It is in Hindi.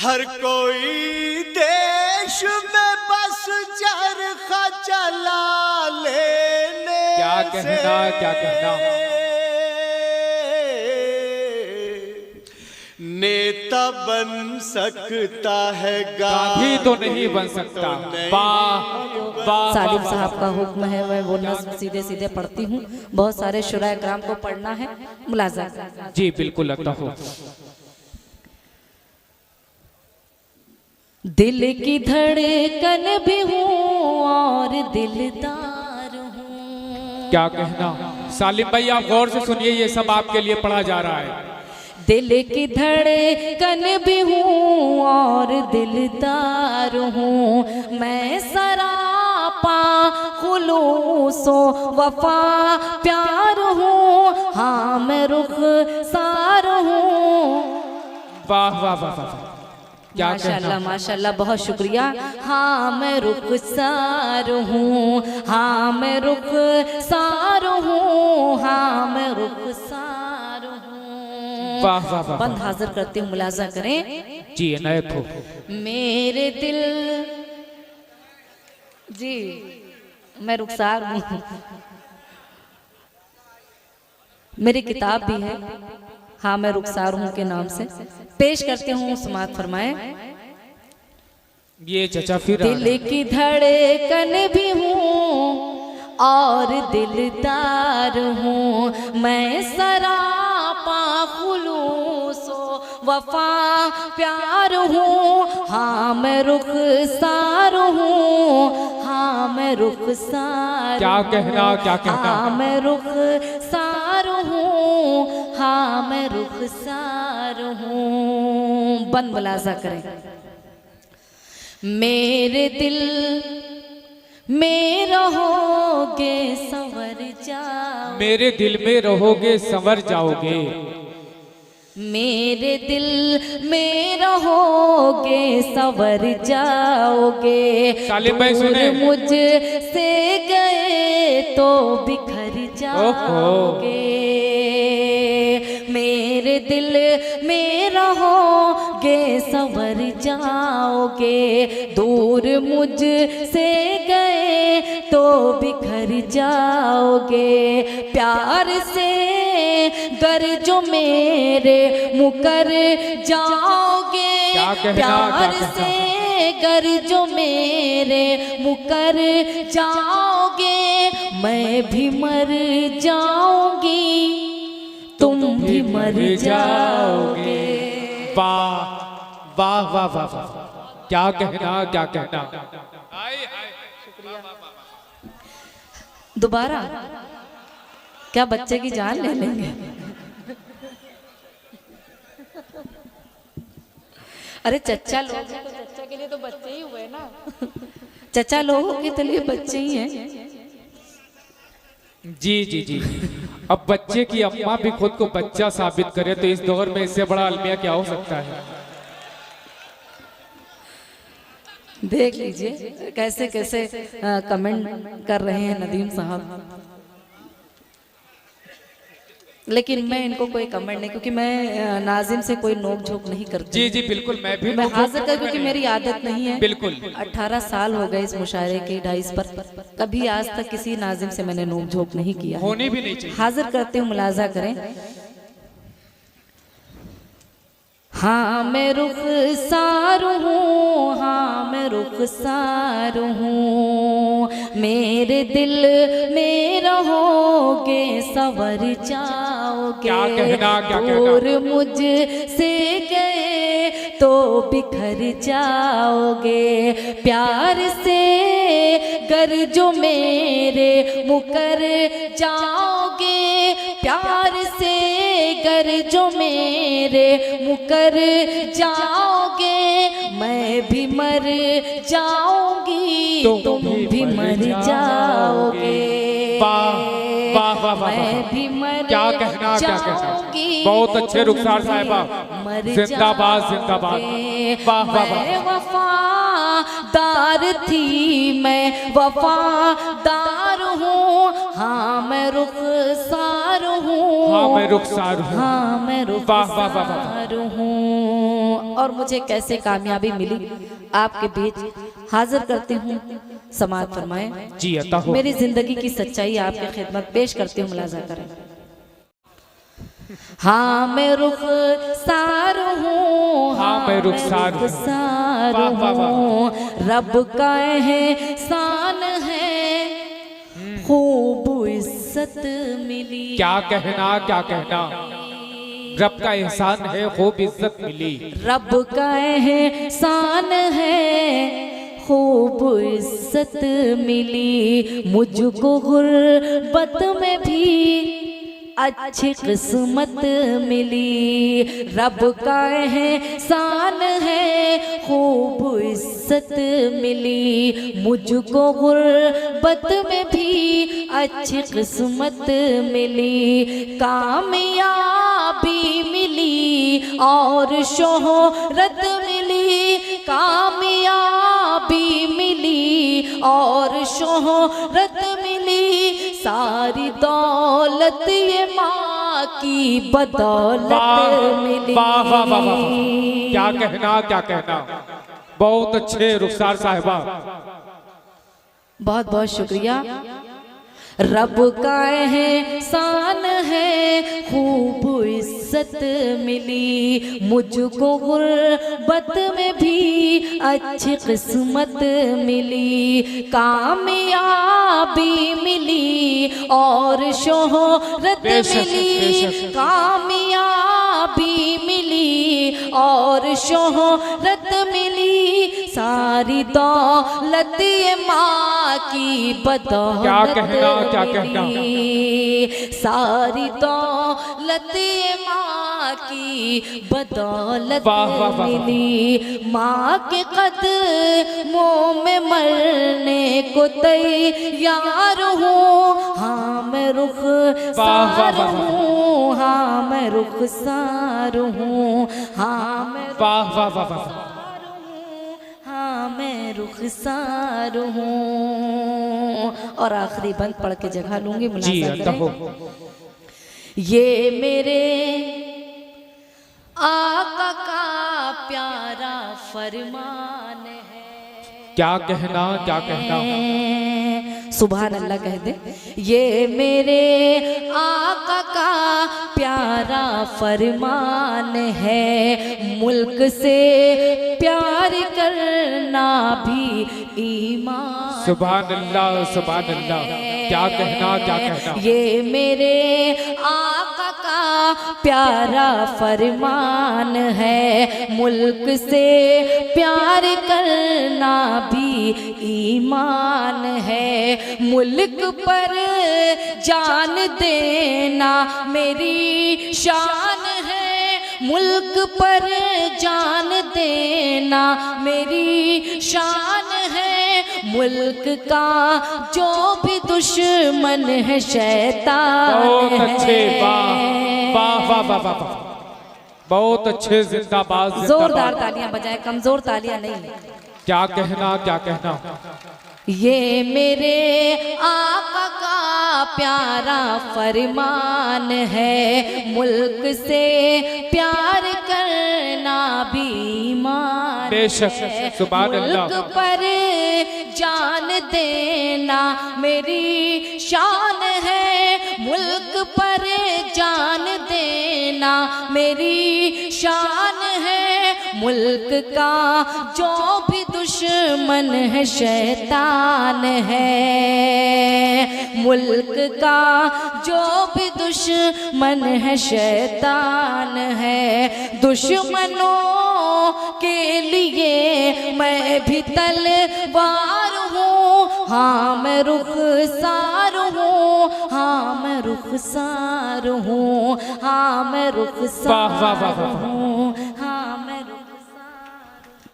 हर कोई देश में बस चरखा चला लेने क्या कहना, क्या कहना। नेता बन सकता है, गांधी तो नहीं बन सकता। वाह वाह। सालिम साहब का हुक्म है, मैं वो नस्म सीधे सीधे पढ़ती हूँ। बहुत सारे शुराए कराम को पढ़ना है, मुलाजा। जी बिल्कुल लगता हो। दिल की धड़कन भी हूँ और दिलदार हूँ। क्या कहना। सालिम भाई आप गौर से सुनिए, ये सब आपके लिए पढ़ा जा रहा है। दिल की धड़कन भी हूँ और दिलदार हूँ, मैं सरापा खुलूसो वफा प्यार हूँ, हाँ मैं रुखसार हूँ। वाह वाह वाह वाह। क्या माशाल्लाह माशाल्लाह, बहुत शुक्रिया। हाँ मैं रुखसार हूँ, हाँ मैं रुखसार हूँ, हाँ मैं रुखसार हूँ। वाह वाह वाह। बंद हाजिर करते हूँ, मुलाजा करें। जी इनायत हो। मेरे दिल जी मैं रुखसार हूँ। मेरी किताब भी है, हाँ मैं रुखसार हूँ के नाम से पेश करते हूँ, समाअत फरमाए। ये चचा फिर दिल की धड़कन भी हूँ और दिलदार हूँ, मैं सरापा खुलूसो वफा प्यार हूँ, हाँ मैं रुखसार हूँ, हाँ मैं रुखसार। क्या कहना, क्या कहना। हाँ मैं रुखसार हूँ, हाँ मैं रुखसार हूँ। बंद मुलाजा करें। मेरे दिल में रहोगे संवर जाओ, मेरे दिल में रहोगे संवर जाओगे, मेरे दिल में रहोगे संवर जाओगे। सालिम भाई सुने। मुझसे गए तो बिखर जाओगे, मेरे दिल में रहोगे संवर जाओगे, दूर मुझसे गए तो बिखर जाओगे। प्यार से गर जो मेरे मुकर जाओगे, प्यार से गर जो मेरे मुकर जाओगे, मैं भी मर जाऊंगी तुम भी मर जाओगे। वाह वाह वाह वाह वाह। क्या कहना, क्या कहना। दोबारा क्या बच्चे की जान ले लेंगे? अरे चचा लोग हैं तो चचा के लिए तो बच्चे ही हुए ना। चचा लोगों के लिए बच्चे ही हैं। जी जी जी। अब बच्चे की अम्मा भी खुद को बच्चा साबित करे तो इस दौर में इससे बड़ा अलमिया क्या हो सकता है। देख लीजिए कैसे कैसे कमेंट कर रहे हैं नदीम साहब। लेकिन मैं इनको कोई कमेंट नहीं, क्योंकि मैं नाजिम से कोई नोक झोंक नहीं करती। जी जी बिल्कुल, मैं भी मैं हाजिर कर, क्योंकि मेरी आदत नहीं है। बिल्कुल 18 साल हो गए इस मुशायरे के ढाइस पर, कभी आज तक किसी नाजिम से मैंने नोक झोंक नहीं किया, होनी भी नहीं चाहिए। हाजिर करते हूँ, मुलाजा करें। हाँ मैं रुखसार हूँ, हाँ मैं रुखसार हूँ, मेरे दिल में रहोगे संवर जाओगे। क्या कहना, क्या दूर मुझसे गए तो बिखर जाओगे। प्यार से गर जो मेरे मुकर जाओगे, प्यार से गर जो मेरे मुकर जाओगे, मैं भी मर जाऊंगी तुम भी मर जाओगे। वाह वाह वाह, मैं भी मर क्या कहना, क्या कहना। बहुत अच्छे रुखसार साहिबा, जिंदाबाद जिंदाबाद। वाह वाह वाह। वफादार थी मैं वफादार हूँ, हाँ मैं रुखसार हूँ, हाँ मैं रुखसार हूँ, हाँ मैं रुखसार हूँ। और मुझे कैसे कामयाबी मिली, आपके बीच हाजिर करती हूँ। समाअत फरमाएं। जी अता हो। मेरी जिंदगी की सच्चाई आपके खिदमत पेश करती हूँ, मुलाजा करें। हाँ मैं रुखसार हूँ, हाँ मैं रुखसार हूँ, वाह, वाह, वाह। हूँ, रब का एहसान है, खूब इज्जत मिली। क्या कहना क्या कहना, रब का एहसान है, खूब इज्जत मिली। रब का एहसान है, खूब इज्जत मिली। मुझको गुर्बत में भी अच्छी किस्मत मिली। रब का एहसान है, खूब इज्जत मिली। मुझको गुर्बत में भी अच्छी किस्मत मिली। कामयाबी मिली और शोहरत मिली। कामयाबी मिली और शोहरत मिली। सारी दौलत ये माँ की बदौलत मिली। वाह वाह वाह वाह, क्या कहना क्या कहना, बहुत अच्छे रुखसार साहिबा, बहुत बहुत शुक्रिया। रब का एहसान है, खूब इज्जत मिली। मुझको गुर्बत में भी अच्छी किस्मत मिली। कामयाबी मिली और शोहरत मिली। कामयाबी मिली और शोहरत मिली। सारी दौलत ये माँ की बदौलत। क्या कहना क्या कहना, सारी दौलत ये माँ की बदौलत वाह, वाह, वाह। मिली। माँ के कदमों में मरने को तैयार हूँ। हाँ मैं रुखसार हूँ, हाँ मैं रुखसार हूँ, हाँ मैं वाह वाह वाह वाह, हाँ मैं रुखसार हूँ। और आखिरी बंद पढ़ के जगह लूंगी, जी मुलाजा अता हो। करें। ये मेरे आका का प्यारा फरमान है। क्या कहना क्या कहना, सुभान अल्लाह कह दे। ये मेरे आका का प्यारा फरमान है। मुल्क से प्यार करना भी ईमान। सुभान अल्लाह सुभान अल्लाह, क्या कहना क्या कहना। ये मेरे आका का प्यारा फरमान है। मुल्क से प्यार करना भी ईमान है। मुल्क पर जान देना मेरी शान है। मुल्क पर जान देना मेरी शान है। मुल्क का जो भी दुश्मन है शैतान बहुत अच्छे, है। वाह वाह वाह वाह वाह, बहुत अच्छे, जिंदाबाद जोरदार जिंदाबाद। तालियां बजाएं, कमजोर तालियां नहीं। क्या कहना क्या कहना। ये मेरे आका का प्यारा फरमान है। मुल्क से प्यार करना भी ईमान बेशक, है। सुभान अल्लाह। मुल्क पर जान देना मेरी शान है। मुल्क पर जान देना मेरी शान है। मुल्क का जो भी दुश्मन है शैतान है। मुल्क का जो भी दुश्मन है शैतान है। दुश्मनों के लिए मैं भी तलवार हूँ। हाँ मैं रुखसार हूँ, हाँ मैं रुखसार हूँ, हाँ मैं रुखसार वाह, वाह, वाह, वाह। हूँ,